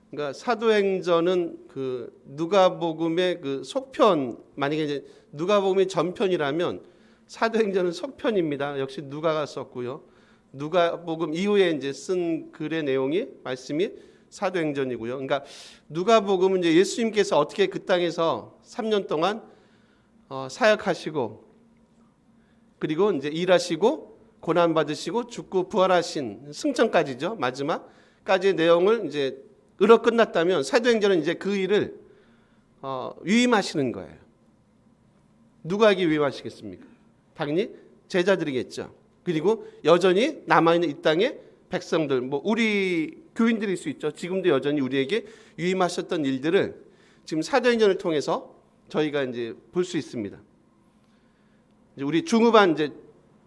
그러니까 사도행전은 그 누가복음의 그 속편, 만약에 이제 누가복음이 전편이라면 사도행전은 속편입니다. 역시 누가가 썼고요. 누가복음 이후에 이제 쓴 글의 내용이 말씀이 사도행전이고요. 그러니까 누가복음은 이제 예수님께서 어떻게 그 땅에서 3년 동안 사역하시고 그리고 이제 일하시고 고난 받으시고 죽고 부활하신 승천까지죠. 마지막까지의 내용을 이제 으로 끝났다면 사도행전은 이제 그 일을 위임하시는 거예요. 누구에게 위임하시겠습니까? 당연히 제자들이겠죠. 그리고 여전히 남아있는 이 땅의 백성들, 뭐 우리 교인들일 수 있죠. 지금도 여전히 우리에게 위임하셨던 일들을 지금 사도행전을 통해서 저희가 이제 볼 수 있습니다. 이제 우리 중후반 이제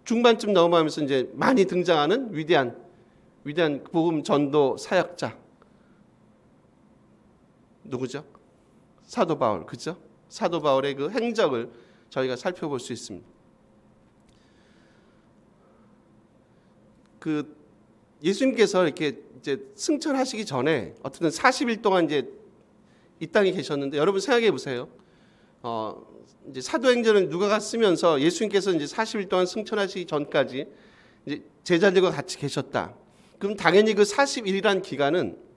중반쯤 넘어가면서 이제 많이 등장하는 위대한 복음 전도 사역자 누구죠? 사도 바울, 그죠? 사도 바울의 그 행적을 저희가 살펴볼 수 있습니다. 그 예수님께서 이렇게 이제 승천하시기 전에 어쨌든 40일 동안 이제 이 땅에 계셨는데 여러분 생각해 보세요. 이제 사도행전을 누가가 쓰면서 예수님께서 이제 40일 동안 승천하시기 전까지 이제 제자들과 같이 계셨다. 그럼 당연히 그 40일이란 기간은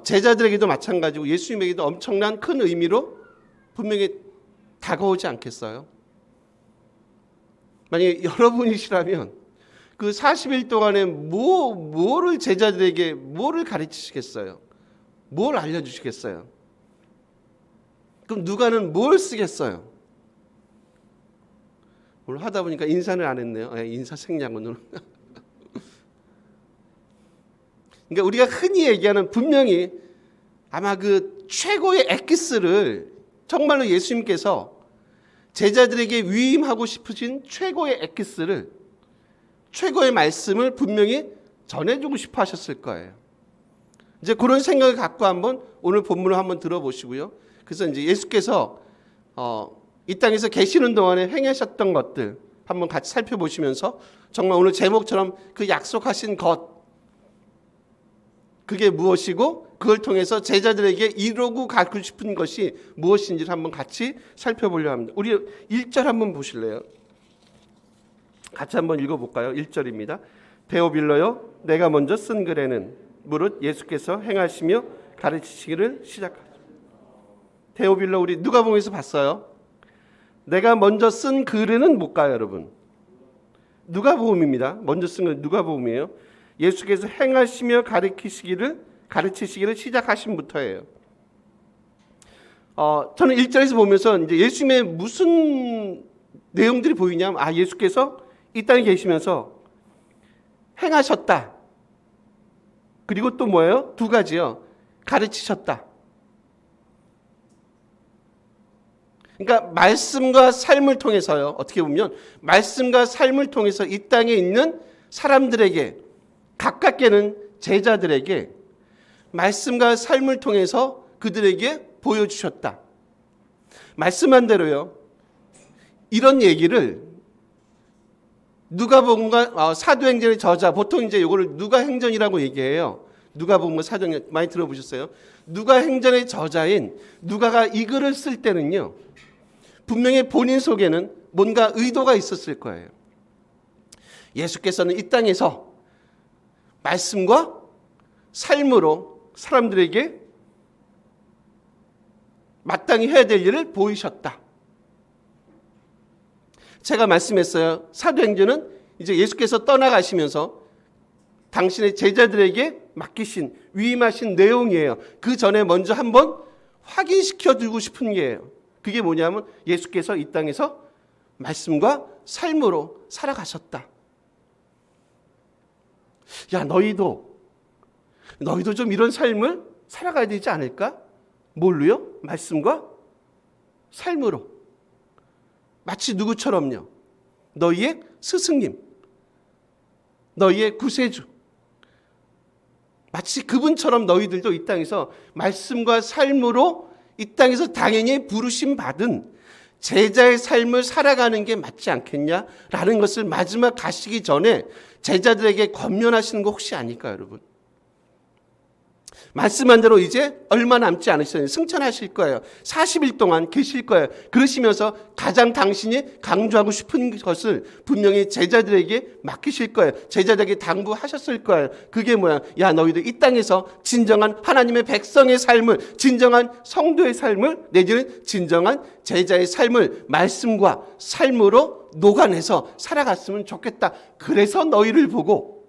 제자들에게도 마찬가지고 예수님에게도 엄청난 큰 의미로 분명히 다가오지 않겠어요? 만약에 여러분이시라면 그 40일 동안에 뭐를 제자들에게 뭐를 가르치시겠어요? 뭘 알려주시겠어요? 그럼 누가는 뭘 쓰겠어요? 오늘 하다 보니까 인사를 안 했네요. 인사 생략은 그러니까 우리가 흔히 얘기하는 분명히 아마 그 최고의 엑기스를 정말로 예수님께서 제자들에게 위임하고 싶으신 최고의 엑기스를 최고의 말씀을 분명히 전해주고 싶어 하셨을 거예요. 이제 그런 생각을 갖고 한번 오늘 본문을 한번 들어보시고요. 그래서 이제 예수께서 이 땅에서 계시는 동안에 행하셨던 것들 한번 같이 살펴보시면서 정말 오늘 제목처럼 그 약속하신 것 그게 무엇이고 그걸 통해서 제자들에게 이루고 가고 싶은 것이 무엇인지를 한번 같이 살펴보려고 합니다. 우리 1절 한번 보실래요? 같이 한번 읽어볼까요? 1절입니다. 데오빌로요 내가 먼저 쓴 글에는 무릇 예수께서 행하시며 가르치시기를 시작하죠. 데오빌로 우리 누가복음에서 봤어요. 내가 먼저 쓴 글에는 뭘까요, 여러분? 누가복음입니다. 먼저 쓴 글 누가복음이에요. 예수께서 행하시며 가르치시기를 시작하심부터예요. 저는 1절에서 보면서 이제 예수님의 무슨 내용들이 보이냐면 예수께서 이 땅에 계시면서 행하셨다. 그리고 또 뭐예요? 두 가지요. 가르치셨다. 그러니까 말씀과 삶을 통해서요. 어떻게 보면 말씀과 삶을 통해서 이 땅에 있는 사람들에게 가깝게는 제자들에게 말씀과 삶을 통해서 그들에게 보여주셨다. 말씀한 대로요. 이런 얘기를 누가복음과 사도행전의 저자 보통 이제 이거를 누가행전이라고 얘기해요. 누가복음과 사도행전 많이 들어보셨어요? 누가행전의 저자인 누가가 이 글을 쓸 때는요. 분명히 본인 속에는 뭔가 의도가 있었을 거예요. 예수께서는 이 땅에서 말씀과 삶으로 사람들에게 마땅히 해야 될 일을 보이셨다. 제가 말씀했어요. 사도행전은 이제 예수께서 떠나가시면서 당신의 제자들에게 맡기신 위임하신 내용이에요. 그 전에 먼저 한번 확인시켜 두고 싶은 게예요. 그게 뭐냐면 예수께서 이 땅에서 말씀과 삶으로 살아가셨다. 야, 너희도 좀 이런 삶을 살아가야 되지 않을까? 뭘로요? 말씀과 삶으로. 마치 누구처럼요? 너희의 스승님, 너희의 구세주. 마치 그분처럼 너희들도 이 땅에서 말씀과 삶으로 이 땅에서 당연히 부르심 받은 제자의 삶을 살아가는 게 맞지 않겠냐라는 것을 마지막 가시기 전에 제자들에게 권면하시는 거 혹시 아닐까요, 여러분? 말씀한 대로 이제 얼마 남지 않으셨어요. 승천하실 거예요. 40일 동안 계실 거예요. 그러시면서 가장 당신이 강조하고 싶은 것을 분명히 제자들에게 맡기실 거예요. 제자들에게 당부하셨을 거예요. 그게 뭐야? 야, 너희들 이 땅에서 진정한 하나님의 백성의 삶을, 진정한 성도의 삶을, 내지는 진정한 제자의 삶을 말씀과 삶으로 녹아내서 살아갔으면 좋겠다. 그래서 너희를 보고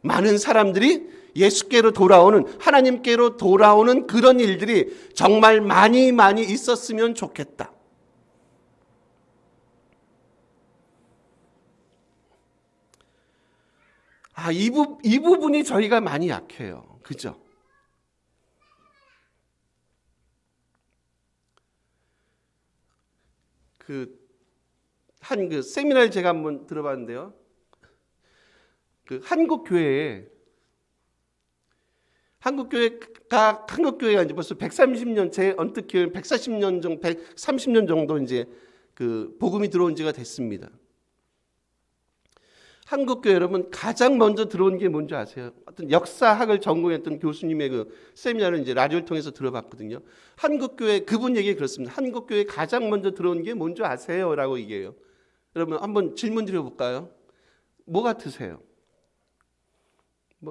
많은 사람들이 예수께로 돌아오는, 하나님께로 돌아오는 그런 일들이 정말 많이 있었으면 좋겠다. 이 부분이 저희가 많이 약해요. 그죠? 한 세미나를 제가 한번 들어봤는데요. 한국교회가 이제 벌써 130년, 제 언뜻 기억에 140년 정도, 130년 정도 이제 복음이 들어온 지가 됐습니다. 한국교회 여러분 가장 먼저 들어온 게 뭔지 아세요? 어떤 역사학을 전공했던 교수님의 세미나를 이제 라디오를 통해서 들어봤거든요. 한국교회 그분 얘기 그렇습니다. 한국교회 가장 먼저 들어온 게 뭔지 아세요? 라고 얘기해요. 여러분 한번 질문 드려볼까요? 뭐 같으세요?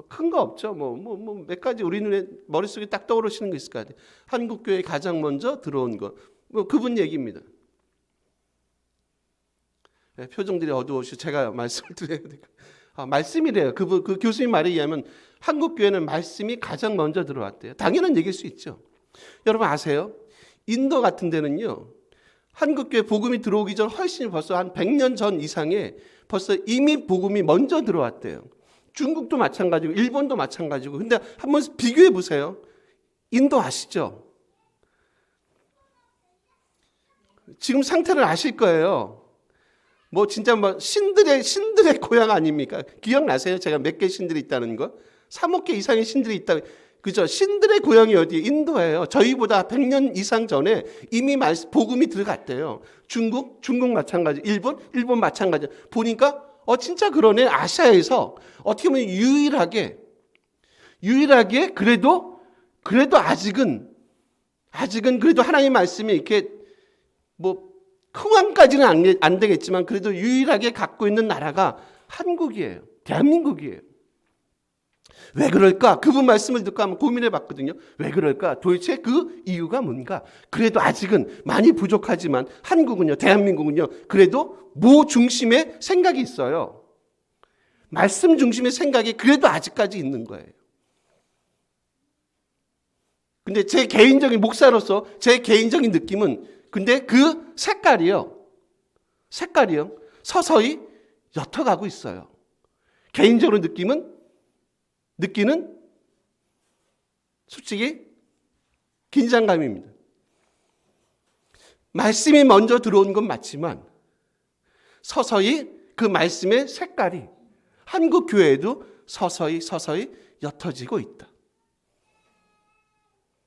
큰 거 없죠. 몇 가지 우리 눈에 머릿속에 딱 떠오르시는 거 있을 것 같아요. 한국교회 가장 먼저 들어온 거. 그분 얘기입니다. 네, 표정들이 어두우시고 제가 말씀을 드려야 될까? 말씀이래요. 그 교수님 말에 의하면 한국교회는 말씀이 가장 먼저 들어왔대요. 당연한 얘기일 수 있죠. 여러분 아세요? 인도 같은 데는요. 한국교회 복음이 들어오기 전 훨씬 벌써 한 100년 전 이상에 벌써 이미 복음이 먼저 들어왔대요. 중국도 마찬가지고 일본도 마찬가지고. 근데 한번 비교해 보세요. 인도 아시죠? 지금 상태를 아실 거예요. 진짜 신들의 고향 아닙니까? 기억나세요? 제가 몇 개 신들이 있다는 거? 3억 개 이상의 신들이 있다. 그죠? 신들의 고향이 어디에? 인도예요. 저희보다 100년 이상 전에 이미 복음이 들어갔대요. 중국 마찬가지. 일본 마찬가지. 보니까 진짜 그러네. 아시아에서 어떻게 보면 유일하게 그래도 아직은 그래도 하나님의 말씀이 이렇게 흥왕까지는 안 되겠지만 그래도 유일하게 갖고 있는 나라가 한국이에요. 대한민국이에요. 왜 그럴까? 그분 말씀을 듣고 한번 고민해 봤거든요. 왜 그럴까? 도대체 그 이유가 뭔가? 그래도 아직은 많이 부족하지만 한국은요, 대한민국은요, 그래도 뭐 중심의 생각이 있어요. 말씀 중심의 생각이 그래도 아직까지 있는 거예요. 근데 제 개인적인 목사로서 제 개인적인 느낌은 근데 그 색깔이요. 서서히 옅어가고 있어요. 개인적으로 느끼는 솔직히 긴장감입니다. 말씀이 먼저 들어온 건 맞지만 서서히 그 말씀의 색깔이 한국 교회에도 서서히 옅어지고 있다.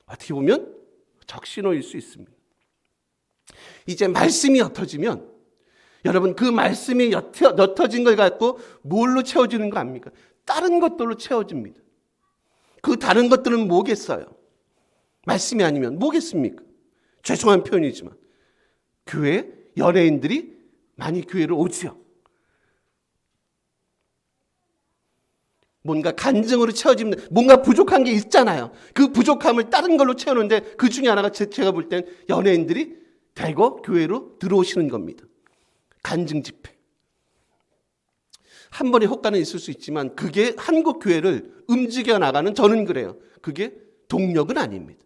어떻게 보면 적신호일 수 있습니다. 이제 말씀이 옅어지면 여러분 그 말씀이 옅어진 걸 갖고 뭘로 채워지는 거 압니까? 다른 것들로 채워집니다. 그 다른 것들은 뭐겠어요? 말씀이 아니면 뭐겠습니까? 죄송한 표현이지만 교회 연예인들이 많이 교회로 오지요. 뭔가 간증으로 채워지면 뭔가 부족한 게 있잖아요. 그 부족함을 다른 걸로 채우는데 그 중에 하나가 제가 볼 땐 연예인들이 대거 교회로 들어오시는 겁니다. 간증 집회. 한 번의 효과는 있을 수 있지만 그게 한국 교회를 움직여 나가는, 저는 그래요. 그게 동력은 아닙니다.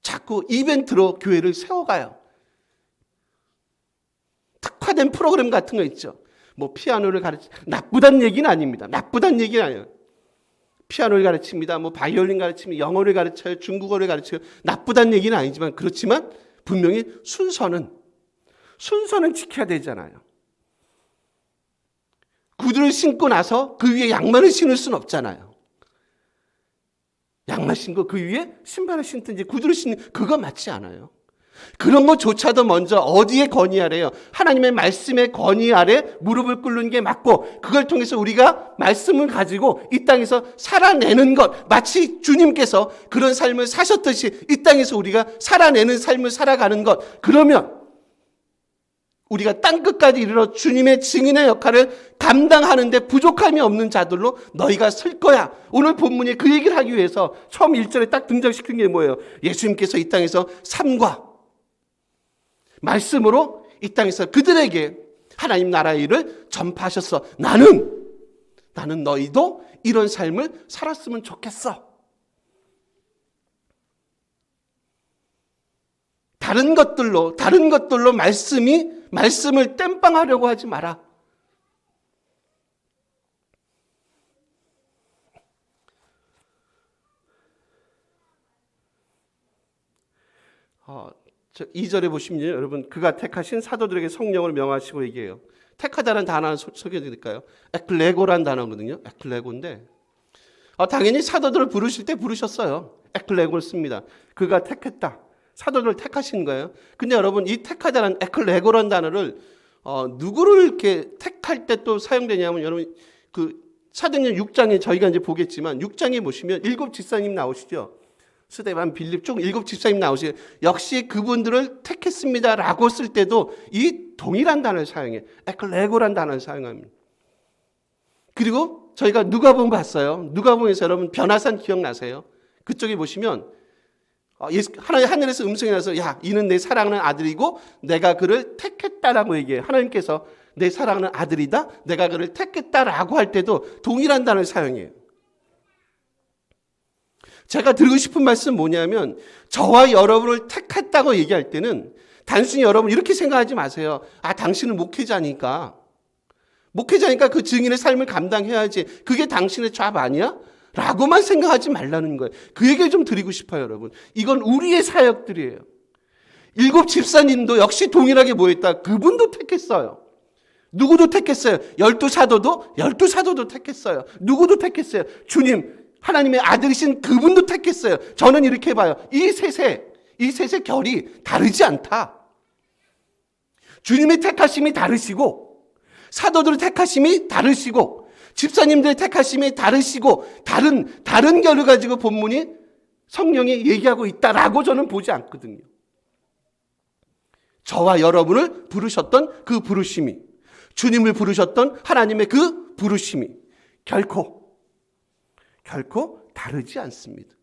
자꾸 이벤트로 교회를 세워가요. 특화된 프로그램 같은 거 있죠. 피아노를 나쁘다는 얘기는 아닙니다. 나쁘다는 얘기는 아니에요. 피아노를 가르칩니다. 바이올린 가르칩니다. 영어를 가르쳐요. 중국어를 가르쳐요. 나쁘다는 얘기는 아니지만 그렇지만 분명히 순서는 지켜야 되잖아요. 구두를 신고 나서 그 위에 양말을 신을 수는 없잖아요. 양말 신고 그 위에 신발을 신든지 구두를 신는 그거 맞지 않아요. 그런 것조차도 먼저 어디에 건의하래요? 하나님의 말씀의 건의 아래 무릎을 꿇는 게 맞고, 그걸 통해서 우리가 말씀을 가지고 이 땅에서 살아내는 것, 마치 주님께서 그런 삶을 사셨듯이 이 땅에서 우리가 살아내는 삶을 살아가는 것, 그러면 우리가 땅끝까지 이르러 주님의 증인의 역할을 감당하는데 부족함이 없는 자들로 너희가 설 거야. 오늘 본문에 그 얘기를 하기 위해서 처음 1절에 딱 등장시킨 게 뭐예요? 예수님께서 이 땅에서 삶과 말씀으로 이 땅에서 그들에게 하나님 나라의 일을 전파하셨어. 나는 너희도 이런 삶을 살았으면 좋겠어. 다른 것들로 말씀을 땜빵하려고 하지 마라. 저 2절에 보시면 여러분, 그가 택하신 사도들에게 성령을 명하시고 얘기해요. 택하다는 단어를 소개해 드릴까요? 에클레고라는 단어거든요. 에클레고인데 당연히 사도들을 부르실 때 부르셨어요. 에클레고를 씁니다. 그가 택했다. 사도들을 택하신 거예요. 근데 여러분, 이 택하다는 에클레고라는 단어를 누구를 이렇게 택할 때 또 사용되냐면, 여러분 그 사도행전 6장에 저희가 이제 보겠지만 6장에 보시면 7 집사님 나오시죠. 스데반, 빌립 쭉 7 집사님 나오시죠. 역시 그분들을 택했습니다라고 쓸 때도 이 동일한 단어를 사용해요. 에클레고라는 단어를 사용합니다. 그리고 저희가 누가복음 봤어요. 누가복음에서 여러분 변화산 기억나세요? 그쪽에 보시면 하늘에서 음성이 나서, 야, 이는 내 사랑하는 아들이고 내가 그를 택했다라고 얘기해요. 하나님께서 내 사랑하는 아들이다, 내가 그를 택했다라고 할 때도 동일한 단어를 사용해요. 제가 드리고 싶은 말씀은 뭐냐면, 저와 여러분을 택했다고 얘기할 때는 단순히 여러분 이렇게 생각하지 마세요. 당신은 목회자니까 그 증인의 삶을 감당해야지, 그게 당신의 잡 아니야? 라고만 생각하지 말라는 거예요. 그 얘기를 좀 드리고 싶어요, 여러분. 이건 우리의 사역들이에요. 7 집사님도 역시 동일하게 뭐했다? 그분도 택했어요. 누구도 택했어요. 12 사도도 택했어요. 누구도 택했어요. 주님, 하나님의 아들이신 그분도 택했어요. 저는 이렇게 봐요. 이 셋의 결이 다르지 않다. 주님의 택하심이 다르시고, 사도들의 택하심이 다르시고, 집사님들의 택하심이 다르시고, 다른 결을 가지고 본문이 성령이 얘기하고 있다라고 저는 보지 않거든요. 저와 여러분을 부르셨던 그 부르심이, 주님을 부르셨던 하나님의 그 부르심이 결코 다르지 않습니다.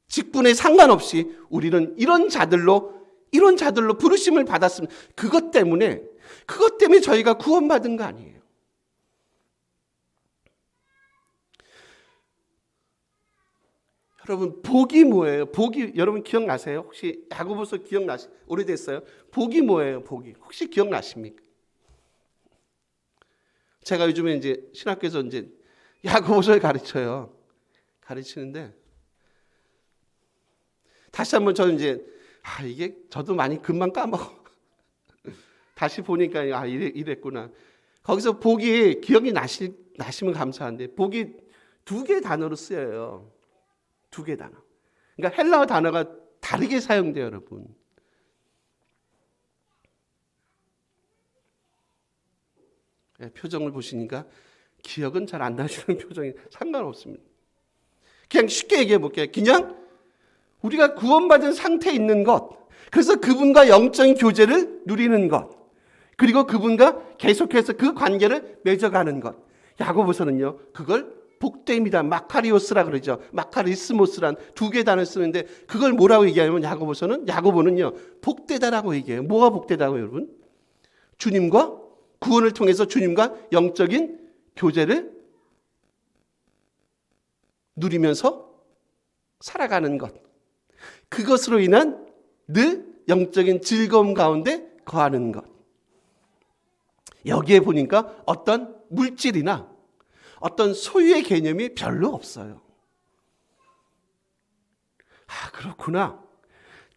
직분에 상관없이 우리는 이런 자들로 부르심을 받았습니다. 그것 때문에 저희가 구원받은 거 아니에요. 여러분, 복이 뭐예요? 복이 여러분 기억나세요? 혹시 야고보서 오래됐어요? 복이 뭐예요? 복이 혹시 기억나십니까? 제가 요즘에 이제 신학교에서 이제 야고보서를 가르치는데 다시 한번 저는 이제 이게 저도 많이 금방 까먹어. 다시 보니까 이랬구나. 거기서 복이 기억이 나시면 감사한데, 복이 2개 단어로 쓰여요. 2개 단어. 그러니까 헬라어 단어가 다르게 사용돼요, 여러분. 표정을 보시니까 기억은 잘 안 나시는 표정이 상관없습니다. 그냥 쉽게 얘기해 볼게요. 그냥 우리가 구원받은 상태에 있는 것, 그래서 그분과 영적인 교제를 누리는 것, 그리고 그분과 계속해서 그 관계를 맺어가는 것. 야고보서는요, 그걸 복됨이다, 마카리오스라 그러죠. 마카리스모스란 2개 단어를 쓰는데, 그걸 뭐라고 얘기하냐면 야고보는요 복되다라고 얘기해요. 뭐가 복되다고 여러분? 주님과 구원을 통해서 주님과 영적인 교제를 누리면서 살아가는 것, 그것으로 인한 늘 영적인 즐거움 가운데 거하는 것. 여기에 보니까 어떤 물질이나 어떤 소유의 개념이 별로 없어요. 그렇구나.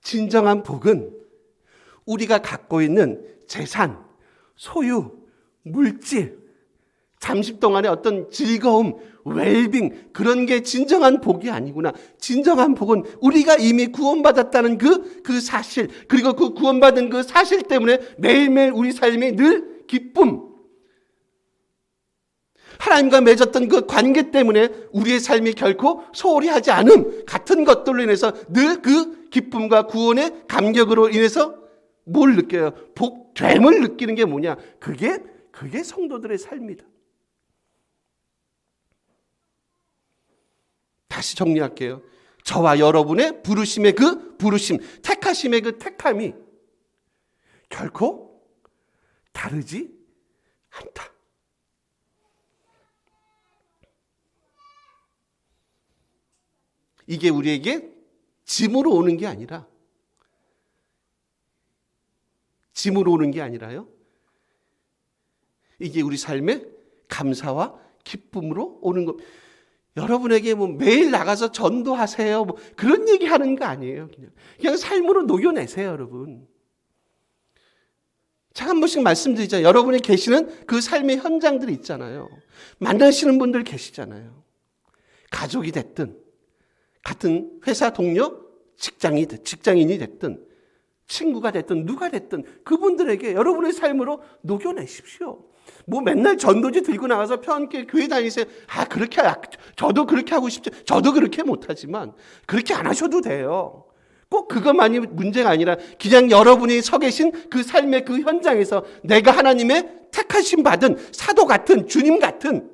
진정한 복은 우리가 갖고 있는 재산, 소유, 물질, 잠시 동안의 어떤 즐거움, 웰빙, 그런 게 진정한 복이 아니구나. 진정한 복은 우리가 이미 구원받았다는 그 사실, 그리고 그 구원받은 그 사실 때문에 매일매일 우리 삶이 늘 기쁨, 하나님과 맺었던 그 관계 때문에 우리의 삶이 결코 소홀히 하지 않음, 같은 것들로 인해서 늘 그 기쁨과 구원의 감격으로 인해서 뭘 느껴요? 복됨을 느끼는 게 뭐냐? 그게 성도들의 삶이다. 다시 정리할게요. 저와 여러분의 부르심의 그 부르심, 택하심의 그 택함이 결코 다르지 않다. 이게 우리에게 짐으로 오는 게 아니라, 짐으로 오는 게 아니라요, 이게 우리 삶의 감사와 기쁨으로 오는 것. 여러분에게 뭐 매일 나가서 전도하세요, 뭐 그런 얘기 하는 거 아니에요. 그냥 삶으로 녹여내세요, 여러분. 자, 한 번씩 말씀드리잖아요. 여러분이 계시는 그 삶의 현장들이 있잖아요. 만나시는 분들 계시잖아요. 가족이 됐든, 같은 회사 동료, 직장인이 됐든, 친구가 됐든, 누가 됐든, 그분들에게 여러분의 삶으로 녹여내십시오. 뭐 맨날 전도지 들고 나가서 편하게 교회 다니세요. 저도 그렇게 하고 싶죠. 저도 그렇게 못하지만 그렇게 안 하셔도 돼요. 꼭 그것만이 문제가 아니라 그냥 여러분이 서 계신 그 삶의 그 현장에서 내가 하나님의 택하심 받은 사도 같은, 주님 같은,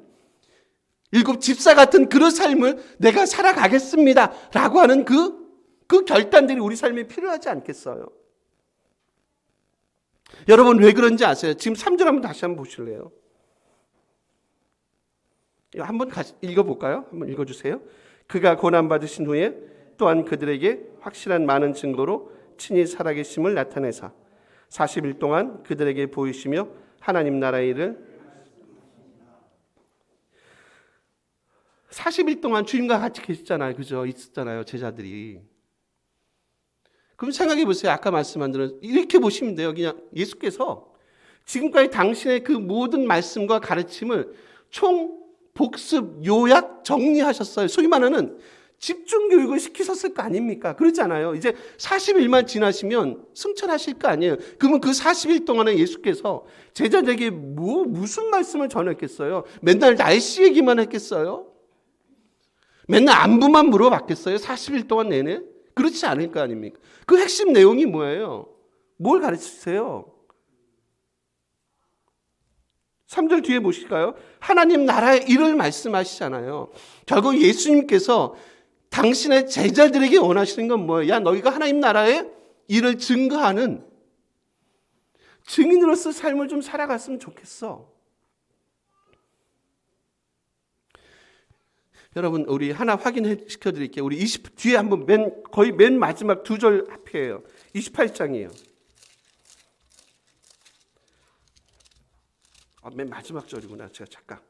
일곱 집사 같은 그런 삶을 내가 살아가겠습니다 라고 하는 그 결단들이 우리 삶에 필요하지 않겠어요? 여러분 왜 그런지 아세요? 지금 3절 한번 다시 한번 보실래요? 이거 한번 읽어볼까요? 한번 읽어주세요. 그가 고난받으신 후에 또한 그들에게 확실한 많은 증거로 친히 살아계심을 나타내사 40일 동안 그들에게 보이시며 하나님 나라의 일을 40일 동안 주님과 같이 계셨잖아요. 그죠? 있었잖아요. 제자들이. 그럼 생각해 보세요. 아까 말씀한 대로 이렇게 보시면 돼요. 그냥 예수께서 지금까지 당신의 그 모든 말씀과 가르침을 총 복습, 요약, 정리하셨어요. 소위 말하는 집중 교육을 시키셨을 거 아닙니까? 그렇잖아요. 이제 40일만 지나시면 승천하실 거 아니에요. 그러면 그 40일 동안에 예수께서 제자들에게 무슨 말씀을 전했겠어요? 맨날 날씨 얘기만 했겠어요? 맨날 안부만 물어봤겠어요? 40일 동안 내내? 그렇지 않을 거 아닙니까? 그 핵심 내용이 뭐예요? 뭘 가르치세요? 3절 뒤에 보실까요? 하나님 나라의 일을 말씀하시잖아요. 결국 예수님께서 당신의 제자들에게 원하시는 건 뭐예요? 야, 너희가 하나님 나라의 일을 증거하는 증인으로서 삶을 좀 살아갔으면 좋겠어. 여러분, 우리 하나 확인시켜 드릴게요. 우리 뒤에 한번 거의 맨 마지막 2절 앞이에요. 28장이에요. 맨 마지막 절이구나. 제가 잠깐.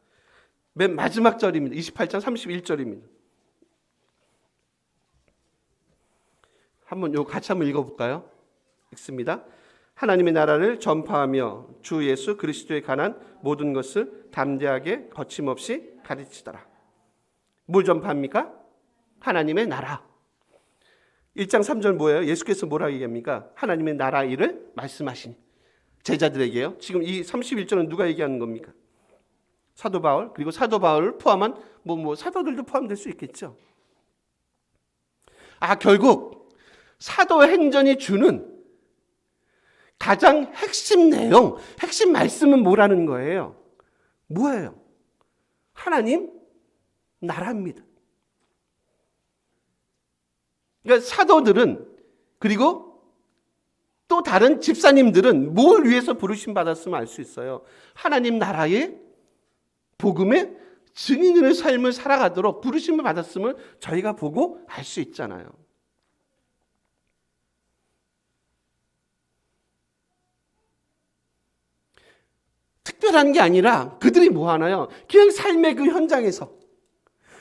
맨 마지막 절입니다. 28장 31절입니다. 한번 같이 한번 읽어볼까요? 읽습니다. 하나님의 나라를 전파하며 주 예수 그리스도에 관한 모든 것을 담대하게 거침없이 가르치더라. 뭘 전파합니까? 하나님의 나라. 1장 3절 뭐예요? 예수께서 뭐라고 얘기합니까? 하나님의 나라 일을 말씀하시니. 제자들에게요. 지금 이 31절은 누가 얘기하는 겁니까? 사도 바울, 그리고 사도 바울을 포함한 사도들도 포함될 수 있겠죠. 결국 사도행전이 주는 가장 핵심 내용, 핵심 말씀은 뭐라는 거예요? 뭐예요? 하나님 나라입니다. 그러니까 사도들은, 그리고 또 다른 집사님들은 뭘 위해서 부르심 받았으면 알 수 있어요. 하나님 나라의 복음의 증인의 삶을 살아가도록 부르심을 받았음을 저희가 보고 알 수 있잖아요. 특별한 게 아니라 그들이 뭐 하나요? 그냥 삶의 그 현장에서,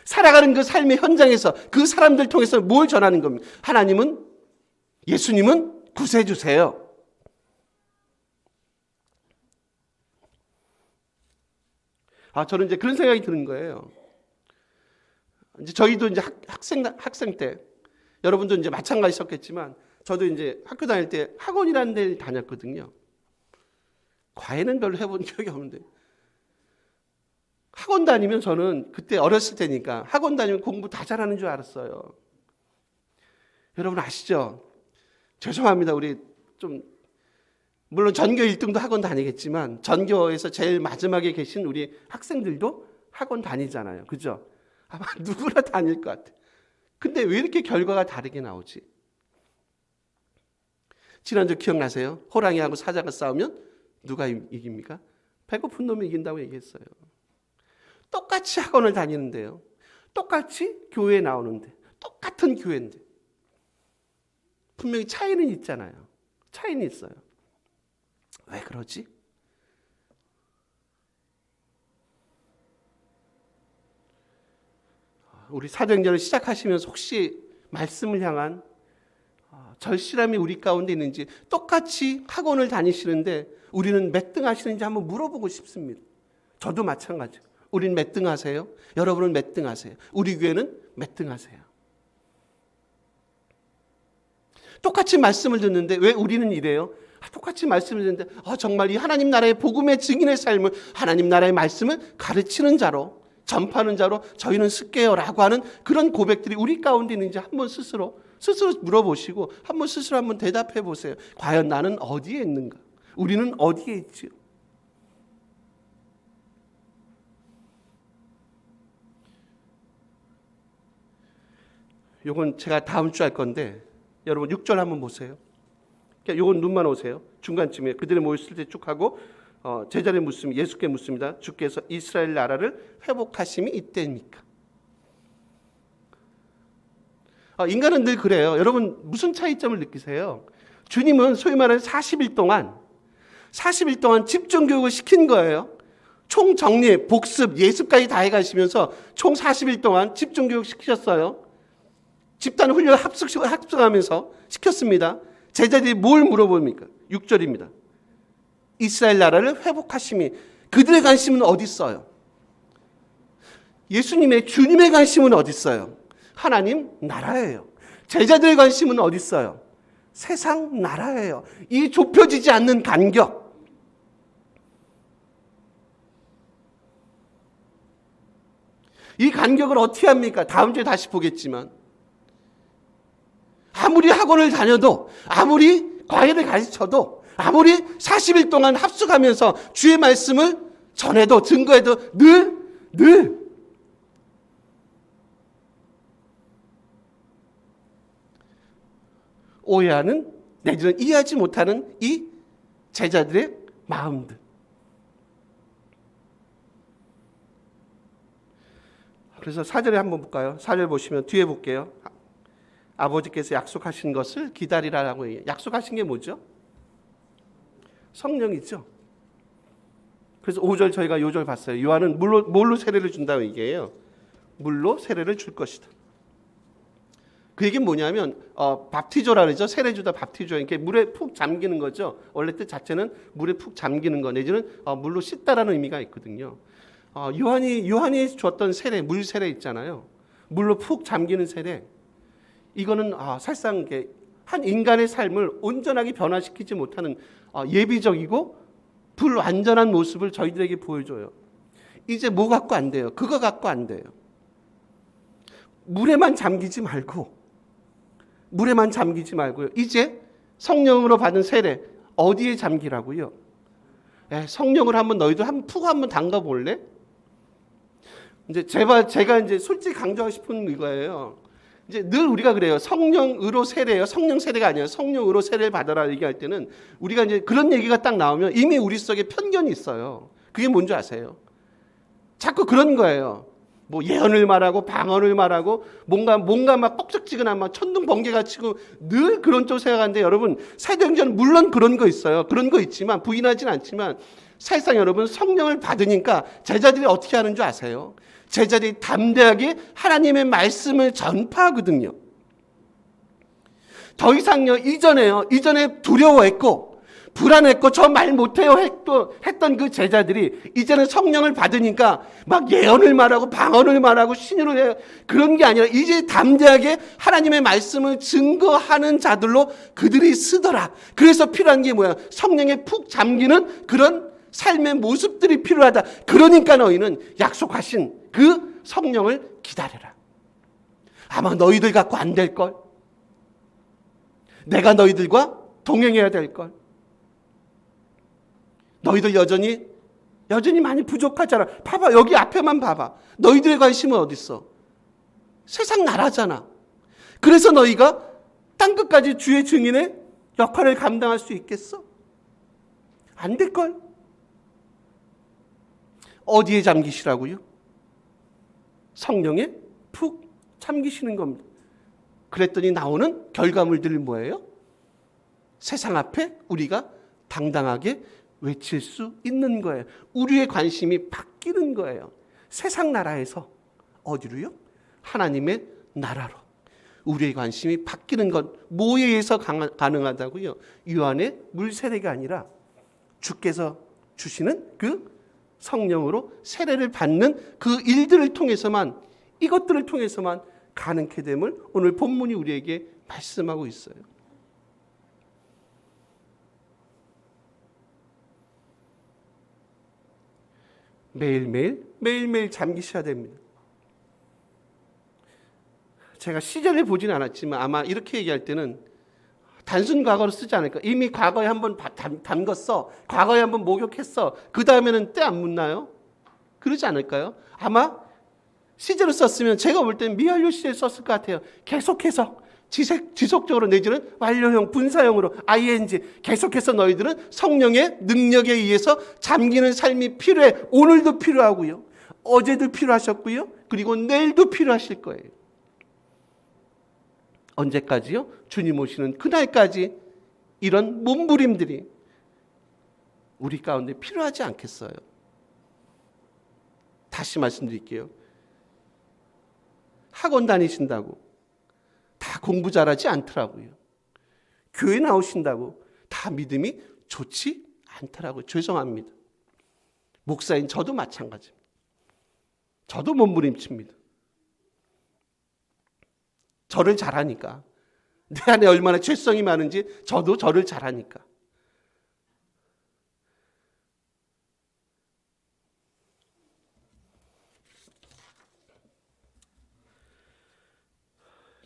살아가는 그 삶의 현장에서 그 사람들 통해서 뭘 전하는 겁니까? 하나님은, 예수님은 구세주세요. 저는 이제 그런 생각이 드는 거예요. 이제 저희도 이제 학생 때, 여러분도 이제 마찬가지셨겠지만, 저도 이제 학교 다닐 때 학원이라는 데를 다녔거든요. 과외는 별로 해본 기억이 없는데, 학원 다니면 저는 그때 어렸을 때니까 학원 다니면 공부 다 잘하는 줄 알았어요. 여러분 아시죠? 죄송합니다. 우리 좀 물론 전교 1등도 학원 다니겠지만 전교에서 제일 마지막에 계신 우리 학생들도 학원 다니잖아요. 그죠? 아마 누구나 다닐 것 같아. 근데 왜 이렇게 결과가 다르게 나오지? 지난주 기억나세요? 호랑이하고 사자가 싸우면 누가 이깁니까? 배고픈 놈이 이긴다고 얘기했어요. 똑같이 학원을 다니는데요. 똑같이 교회에 나오는데 똑같은 교회인데 분명히 차이는 있잖아요. 차이는 있어요. 왜 그러지? 우리 사도행전을 시작하시면서 혹시 말씀을 향한 절실함이 우리 가운데 있는지, 똑같이 학원을 다니시는데 우리는 몇 등 하시는지 한번 물어보고 싶습니다. 저도 마찬가지예요. 우리는 몇 등 하세요? 여러분은 몇 등 하세요? 우리 교회는 몇 등 하세요? 똑같이 말씀을 듣는데 왜 우리는 이래요? 똑같이 말씀을 듣는데 정말 이 하나님 나라의 복음의 증인의 삶을, 하나님 나라의 말씀을 가르치는 자로, 전파하는 자로 저희는 쓸게요라고 하는 그런 고백들이 우리 가운데 있는지 한번 스스로 물어보시고 한번 대답해 보세요. 과연 나는 어디에 있는가? 우리는 어디에 있지요? 요건 제가 다음 주 할 건데 여러분 6절 한번 보세요. 요건 눈만 오세요. 중간쯤에 그들이 모였을 때 쭉 하고 제자들이 묻습니다. 예수께 묻습니다. 주께서 이스라엘 나라를 회복하심이 이때입니까? 인간은 늘 그래요. 여러분 무슨 차이점을 느끼세요? 주님은 소위 말하는 40일 동안 집중교육을 시킨 거예요. 총 정리, 복습, 예습까지 다 해가시면서 총 40일 동안 집중교육 시키셨어요. 집단 훈련 합숙하면서 시켰습니다. 제자들이 뭘 물어봅니까? 6절입니다. 이스라엘 나라를 회복하심이, 그들의 관심은 어디 있어요? 예수님의, 주님의 관심은 어디 있어요? 하나님 나라예요. 제자들의 관심은 어디 있어요? 세상 나라예요. 이 좁혀지지 않는 간격. 이 간격을 어떻게 합니까? 다음 주에 다시 보겠지만, 아무리 학원을 다녀도, 아무리 과외를 가르쳐도, 아무리 40일 동안 합숙하면서 주의 말씀을 전해도 증거해도 늘 오해하는, 내지는 이해하지 못하는 이 제자들의 마음들. 그래서 4절에 한번 볼까요? 4절 보시면 뒤에 볼게요. 아버지께서 약속하신 것을 기다리라라고 얘기해요. 약속하신 게 뭐죠? 성령이죠. 그래서 5절 저희가 요절 봤어요. 요한은 뭘로 세례를 준다고 얘기해요. 물로 세례를 줄 것이다. 그 얘기는 뭐냐면 밥티조라 그러죠. 세례 주다 밥티조. 이렇게 물에 푹 잠기는 거죠. 원래 뜻 자체는 물에 푹 잠기는 거 내지는 물로 씻다라는 의미가 있거든요. 요한이 줬던 세례, 물 세례 있잖아요. 물로 푹 잠기는 세례. 이거는 사실상 한 인간의 삶을 온전하게 변화시키지 못하는 예비적이고 불완전한 모습을 저희들에게 보여줘요. 이제 뭐 갖고 안 돼요? 그거 갖고 안 돼요. 물에만 잠기지 말고요. 이제 성령으로 받은 세례 어디에 잠기라고요? 성령을 한번 너희들 푹 한번 담가 볼래? 이제 제가 이제 솔직히 강조하고 싶은 이거예요. 이제 늘 우리가 그래요. 성령으로 세례예요. 성령 세례가 아니에요. 성령으로 세례를 받아라 얘기할 때는 우리가 이제 그런 얘기가 딱 나오면 이미 우리 속에 편견이 있어요. 그게 뭔지 아세요? 자꾸 그런 거예요. 뭐 예언을 말하고 방언을 말하고 뭔가 막 뻑적지근한 막 천둥 번개가 치고 늘 그런 쪽 생각하는데, 여러분 사도행전 물론 그런 거 있어요. 그런 거 있지만 부인하진 않지만 사실상 여러분 성령을 받으니까 제자들이 어떻게 하는 줄 아세요? 제자들이 담대하게 하나님의 말씀을 전파하거든요. 더 이상요, 이전에 두려워했고 불안했고 저 말 못해요 했던 그 제자들이 이제는 성령을 받으니까 막 예언을 말하고 방언을 말하고 신유를 해요. 그런 게 아니라 이제 담대하게 하나님의 말씀을 증거하는 자들로 그들이 쓰더라. 그래서 필요한 게 뭐야? 성령에 푹 잠기는 그런 삶의 모습들이 필요하다. 그러니까 너희는 약속하신 그 성령을 기다려라. 아마 너희들 갖고 안 될걸. 내가 너희들과 동행해야 될걸. 너희들 여전히 많이 부족하잖아. 봐봐, 여기 앞에만 봐봐. 너희들의 관심은 어디 있어? 세상 나라잖아. 그래서 너희가 땅끝까지 주의 증인의 역할을 감당할 수 있겠어? 안 될걸? 어디에 잠기시라고요? 성령에 푹 잠기시는 겁니다. 그랬더니 나오는 결과물들이 뭐예요? 세상 앞에 우리가 당당하게 외칠 수 있는 거예요. 우리의 관심이 바뀌는 거예요. 세상 나라에서 어디로요? 하나님의 나라로. 우리의 관심이 바뀌는 건 뭐에 의해서 가능하다고요? 유한의 물 세례가 아니라 주께서 주시는 그 성령으로 세례를 받는 그 일들을 통해서만, 이것들을 통해서만 가능케 됨을 오늘 본문이 우리에게 말씀하고 있어요. 매일매일 잠기셔야 됩니다. 제가 시절을 보진 않았지만 아마 이렇게 얘기할 때는 단순 과거로 쓰지 않을까. 이미 과거에 한번 담궜어. 과거에 한번 목욕했어. 그 다음에는 때 안 묻나요? 그러지 않을까요? 아마 시제로 썼으면 제가 볼 때는 미완료 시제를 썼을 것 같아요. 계속해서 지속적으로 내지는 완료형, 분사형으로 ing 계속해서 너희들은 성령의 능력에 의해서 잠기는 삶이 필요해. 오늘도 필요하고요. 어제도 필요하셨고요. 그리고 내일도 필요하실 거예요. 언제까지요? 주님 오시는 그날까지 이런 몸부림들이 우리 가운데 필요하지 않겠어요? 다시 말씀드릴게요. 학원 다니신다고 다 공부 잘하지 않더라고요. 교회 나오신다고 다 믿음이 좋지 않더라고요. 죄송합니다. 목사인 저도 마찬가지입니다. 저도 몸부림칩니다. 저를 잘하니까. 내 안에 얼마나 죄성이 많은지 저도 저를 잘하니까.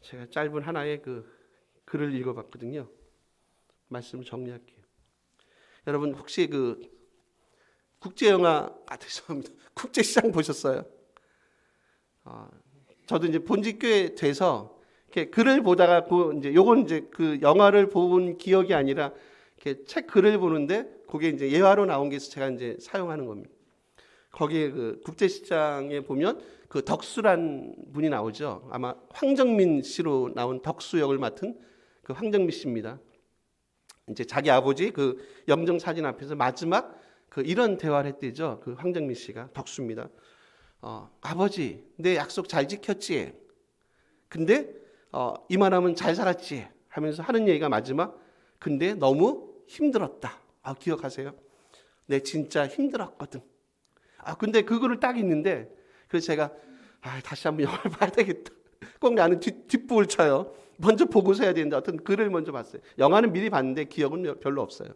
제가 짧은 하나의 그 글을 읽어봤거든요. 말씀을 정리할게요. 여러분 혹시 그 국제영화, 죄송합니다. 국제시장 보셨어요? 저도 이제 본직교회 돼서 이렇게 글을 보다가 이제 요건 이제 그 영화를 본 기억이 아니라 이렇게 책 글을 보는데 그게 이제 예화로 나온 게 있어서 제가 이제 사용하는 겁니다. 거기에 그 국제시장에 보면 그 덕수란 분이 나오죠. 아마 황정민 씨로 나온 덕수 역을 맡은 그 황정민 씨입니다. 이제 자기 아버지 그 염정 사진 앞에서 마지막 그 이런 대화를 했대죠. 그 황정민 씨가 덕수입니다. 아버지, 내 약속 잘 지켰지? 근데 이만하면 잘 살았지? 하면서 하는 얘기가 마지막, 근데 너무 힘들었다. 기억하세요? 내 진짜 힘들었거든. 근데 그거를 딱 있는데, 그래서 제가 다시 한번 영화를 봐야 되겠다. 꼭 나는 뒷부을 쳐요. 먼저 보고서 해야 되는데 어떤 글을 먼저 봤어요. 영화는 미리 봤는데 기억은 별로 없어요.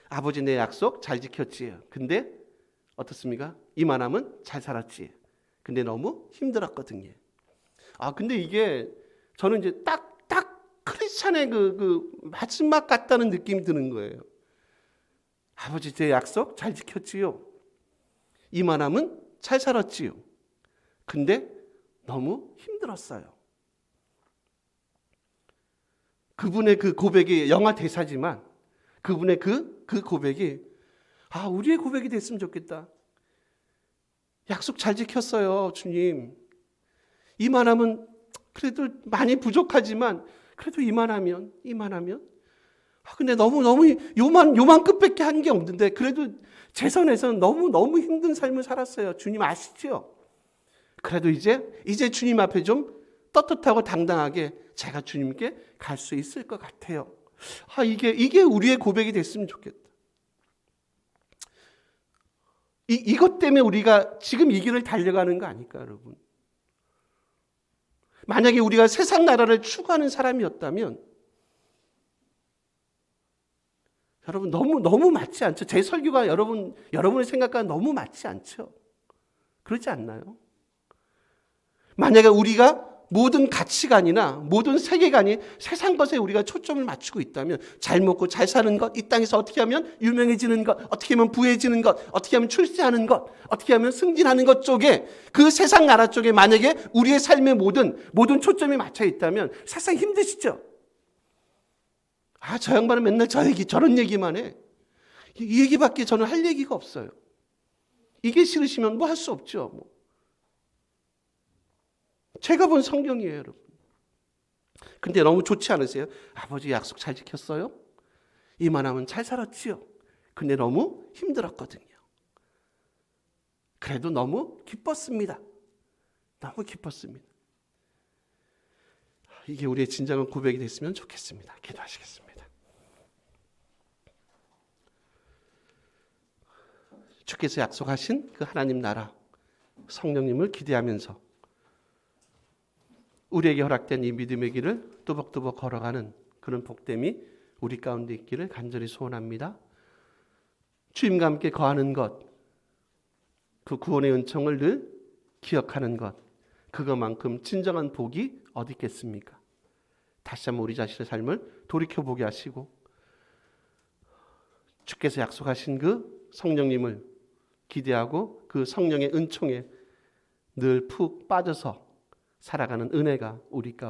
아버지 내 약속 잘 지켰지? 근데 어떻습니까? 이만하면 잘 살았지. 근데 너무 힘들었거든요. 근데 이게 저는 이제 딱 크리스찬의 그 마지막 같다는 느낌이 드는 거예요. 아버지 제 약속 잘 지켰지요. 이만하면 잘 살았지요. 근데 너무 힘들었어요. 그분의 그 고백이 영화 대사지만 그분의 그 고백이 우리의 고백이 됐으면 좋겠다. 약속 잘 지켰어요, 주님. 이만하면 그래도 많이 부족하지만 그래도 이만하면 근데 너무 요만 끝밖에 한 게 없는데 그래도 제 선에서는 너무 힘든 삶을 살았어요. 주님 아시죠? 그래도 이제 주님 앞에 좀 떳떳하고 당당하게 제가 주님께 갈 수 있을 것 같아요. 이게 우리의 고백이 됐으면 좋겠다. 이것 때문에 우리가 지금 이 길을 달려가는 거 아닐까, 여러분? 만약에 우리가 세상 나라를 추구하는 사람이었다면, 여러분 너무 맞지 않죠? 제 설교가 여러분의 생각과 너무 맞지 않죠? 그렇지 않나요? 만약에 우리가 모든 가치관이나 모든 세계관이 세상 것에 우리가 초점을 맞추고 있다면, 잘 먹고 잘 사는 것, 이 땅에서 어떻게 하면 유명해지는 것, 어떻게 하면 부해지는 것, 어떻게 하면 출세하는 것, 어떻게 하면 승진하는 것 쪽에, 그 세상 나라 쪽에 만약에 우리의 삶의 모든 초점이 맞춰 있다면 세상 힘드시죠? 저 양반은 맨날 저런 얘기만 해. 이 얘기밖에 저는 할 얘기가 없어요. 이게 싫으시면 뭐 할 수 없죠. 제가 본 성경이에요, 여러분. 근데 너무 좋지 않으세요? 아버지 약속 잘 지켰어요? 이만하면 잘 살았지요? 근데 너무 힘들었거든요. 그래도 너무 기뻤습니다. 너무 기뻤습니다. 이게 우리의 진정한 고백이 됐으면 좋겠습니다. 기도하시겠습니다. 주께서 약속하신 그 하나님 나라, 성령님을 기대하면서 우리에게 허락된 이 믿음의 길을 뚜벅뚜벅 걸어가는 그런 복됨이 우리 가운데 있기를 간절히 소원합니다. 주님과 함께 거하는 것, 그 구원의 은총을 늘 기억하는 것, 그것만큼 진정한 복이 어디 있겠습니까? 다시 한번 우리 자신의 삶을 돌이켜보게 하시고, 주께서 약속하신 그 성령님을 기대하고 그 성령의 은총에 늘 푹 빠져서 살아가는 은혜가 우리 가운데